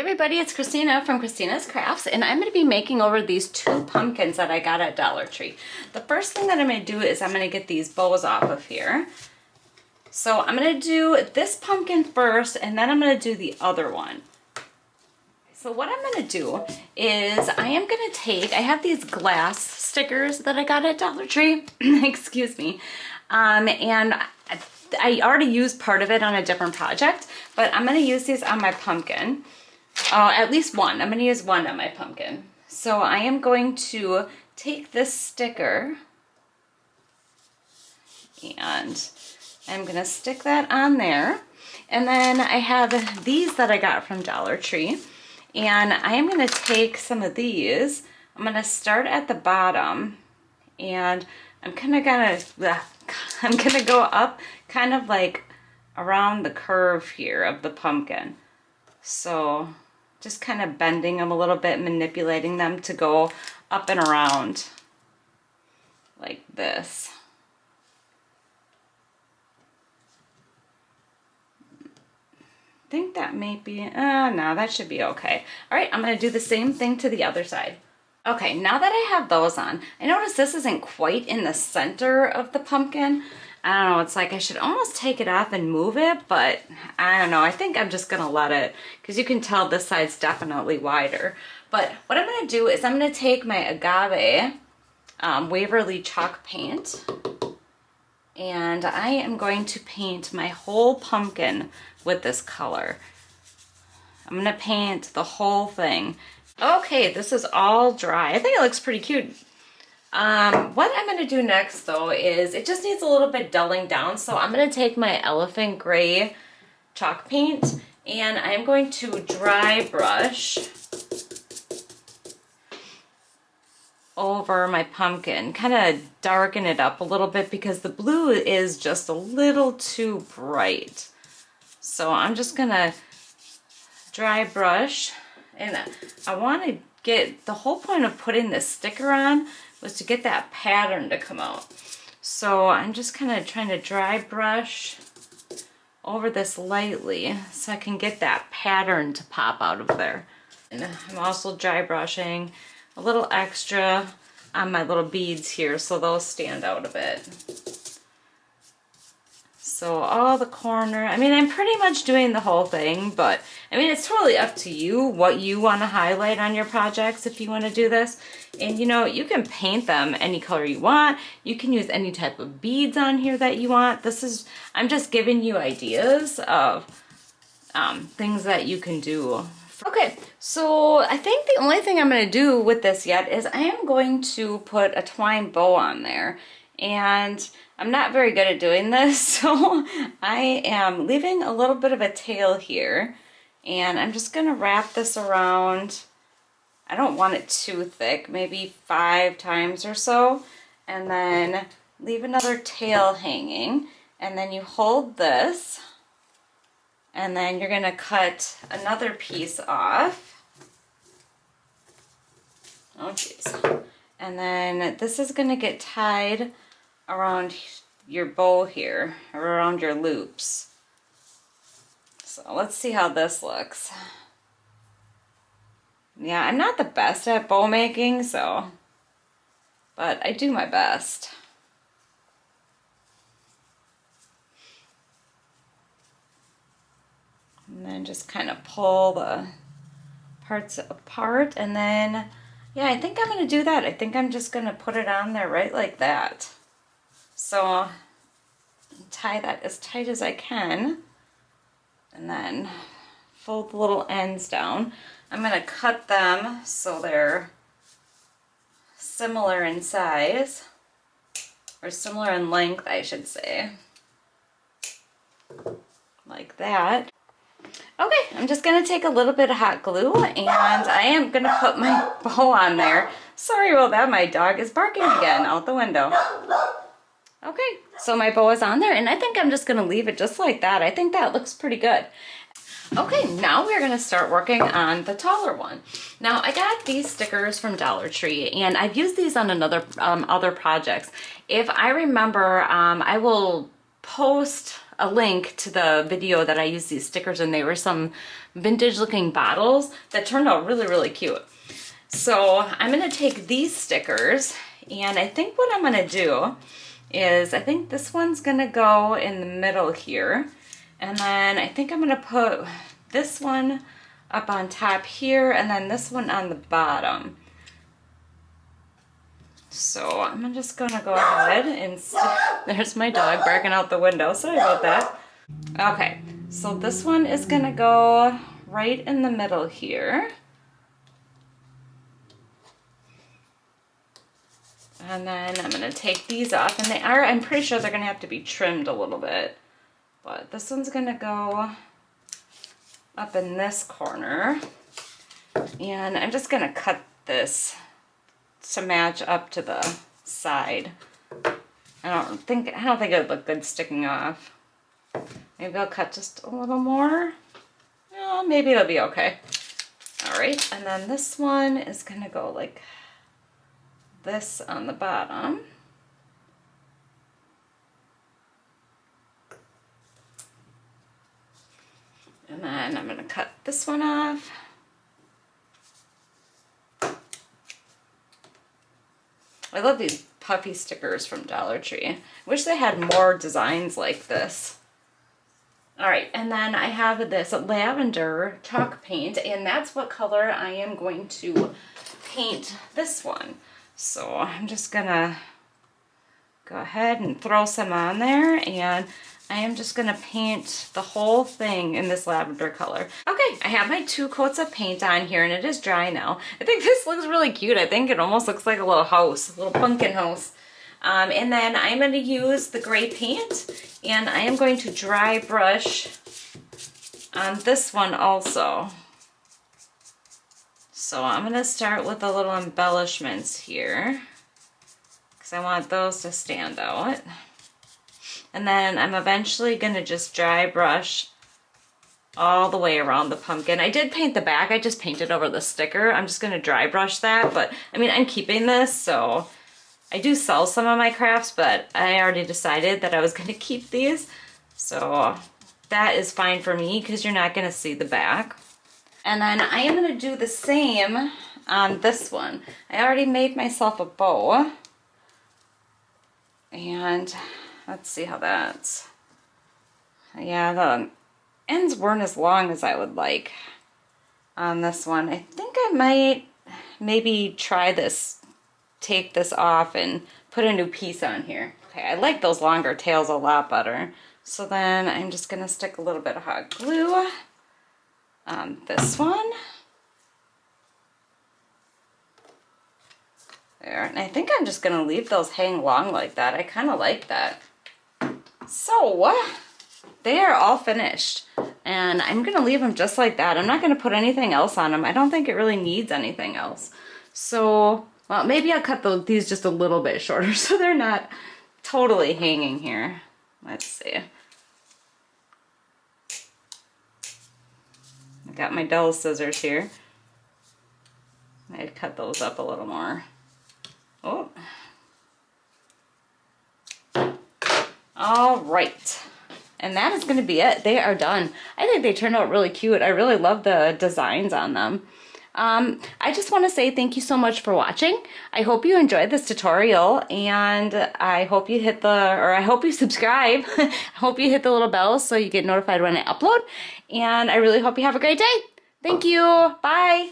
everybody, it's Kristina from Kristina's Krafts, and I'm going to be making over these two pumpkins that I got at Dollar Tree. The first thing that I'm going to do is I'm going to get these bows off of here. So I'm going to do this pumpkin first, and then I'm going to do the other one. So what I'm going to do is I am going to take, I have these glass stickers that I got at Dollar Tree, excuse me, and I already used part of it on a different project, but I'm going to use these on my pumpkin. At least one. I'm going to use one on my pumpkin. So I am going to take this sticker and I'm going to stick that on there. And then I have these that I got from Dollar Tree. And I am going to take some of these. I'm going to start at the bottom and I'm going to go up kind of like around the curve here of the pumpkin. So just kind of bending them a little bit, manipulating them to go up and around like this. I think that may be, no, that should be okay. All right, I'm going to do the same thing to the other side. Okay, now that I have those on, I notice this isn't quite in the center of the pumpkin. I don't know, it's like I should almost take it off and move it, but I don't know. I think I'm just gonna let it, because you can tell this side's definitely wider. But what I'm gonna do is I'm gonna take my agave Waverly chalk paint, and I am going to paint my whole pumpkin with this color. I'm gonna paint the whole thing. Okay, this is all dry. I think it looks pretty cute. What I'm going to do next though is it just needs a little bit dulling down. So I'm going to take my elephant gray chalk paint and I'm going to dry brush over my pumpkin, kind of darken it up a little bit because the blue is just a little too bright. So I'm just going to dry brush, and I want to get, the whole point of putting this sticker on was to get that pattern to come out. So I'm just kind of trying to dry brush over this lightly so I can get that pattern to pop out of there. And I'm also dry brushing a little extra on my little beads here so those stand out a bit. So all the corner, I mean, I'm pretty much doing the whole thing, but I mean, it's totally up to you what you want to highlight on your projects if you want to do this. And you know, you can paint them any color you want. You can use any type of beads on here that you want. This is, I'm just giving you ideas of things that you can do. Okay, so I think the only thing I'm going to do with this yet is I am going to put a twine bow on there. And I'm not very good at doing this, so I am leaving a little bit of a tail here, and I'm just going to wrap this around. I don't want it too thick, maybe 5 times or so, and then leave another tail hanging, and then you hold this, and then you're going to cut another piece off. Oh jeez. And then this is going to get tied around your bow here, or around your loops. So let's see how this looks. Yeah, I'm not the best at bow making, so, but I do my best. And then just kind of pull the parts apart, and then yeah, I think I'm going to do that. I think I'm just going to put it on there right like that. So tie that as tight as I can, and then fold the little ends down. I'm going to cut them so they're similar in size, or similar in length, I should say. Like that. Okay, I'm just going to take a little bit of hot glue and I am going to put my bow on there. Sorry about that, my dog is barking again out the window. Okay, so my bow is on there and I think I'm just going to leave it just like that. I think that looks pretty good. Okay, now we're going to start working on the taller one. Now I got these stickers from Dollar Tree and I've used these on other projects. If I remember, I will post a link to the video that I used these stickers in. They were some vintage looking bottles that turned out really, really cute. So I'm gonna take these stickers, and I think what I'm gonna do is, I think this one's gonna go in the middle here, and then I think I'm gonna put this one up on top here, and then this one on the bottom. So I'm just gonna go ahead and there's my dog barking out the window, sorry about that. Okay, so this one is gonna go right in the middle here. And then I'm gonna take these off, and I'm pretty sure they're gonna have to be trimmed a little bit. But this one's gonna go up in this corner. And I'm just gonna cut this to match up to the side. I don't think it would look good sticking off. Maybe I'll cut just a little more. Maybe it'll be okay. All right, and then this one is gonna go like this on the bottom. And then I'm gonna cut this one off. I love these puffy stickers from Dollar Tree. Wish they had more designs like this. All right, and then I have this lavender chalk paint, and that's what color I am going to paint this one. So I'm just gonna go ahead and throw some on there, and I am just gonna paint the whole thing in this lavender color. Okay, I have my 2 coats of paint on here, and it is dry now. I think this looks really cute. I think it almost looks like a little house, a little pumpkin house. And then I'm gonna use the gray paint, and I am going to dry brush on this one also. So I'm gonna start with the little embellishments here, because I want those to stand out. And then I'm eventually gonna just dry brush all the way around the pumpkin. I did paint the back, I just painted over the sticker. I'm just gonna dry brush that, but I mean, I'm keeping this, so I do sell some of my crafts, but I already decided that I was gonna keep these. So that is fine for me, because you're not gonna see the back. And then I am gonna do the same on this one. I already made myself a bow. And let's see how that's, yeah, the ends weren't as long as I would like on this one. I think I might maybe try this, take this off and put a new piece on here. Okay, I like those longer tails a lot better. So then I'm just gonna stick a little bit of hot glue on this one. There, and I think I'm just gonna leave those hang long like that. I kind of like that. So they are all finished, and I'm gonna leave them just like that. I'm not gonna put anything else on them. I don't think it really needs anything else. So, well, maybe I'll cut these just a little bit shorter so they're not totally hanging here. Let's see. I got my dull scissors here. I'd cut those up a little more. Oh. All right. And that is going to be it. They are done. I think they turned out really cute. I really love the designs on them. I just want to say thank you so much for watching. I hope you enjoyed this tutorial, and I hope you I hope you subscribe. I hope you hit the little bell so you get notified when I upload. And I really hope you have a great day. Thank you. Bye.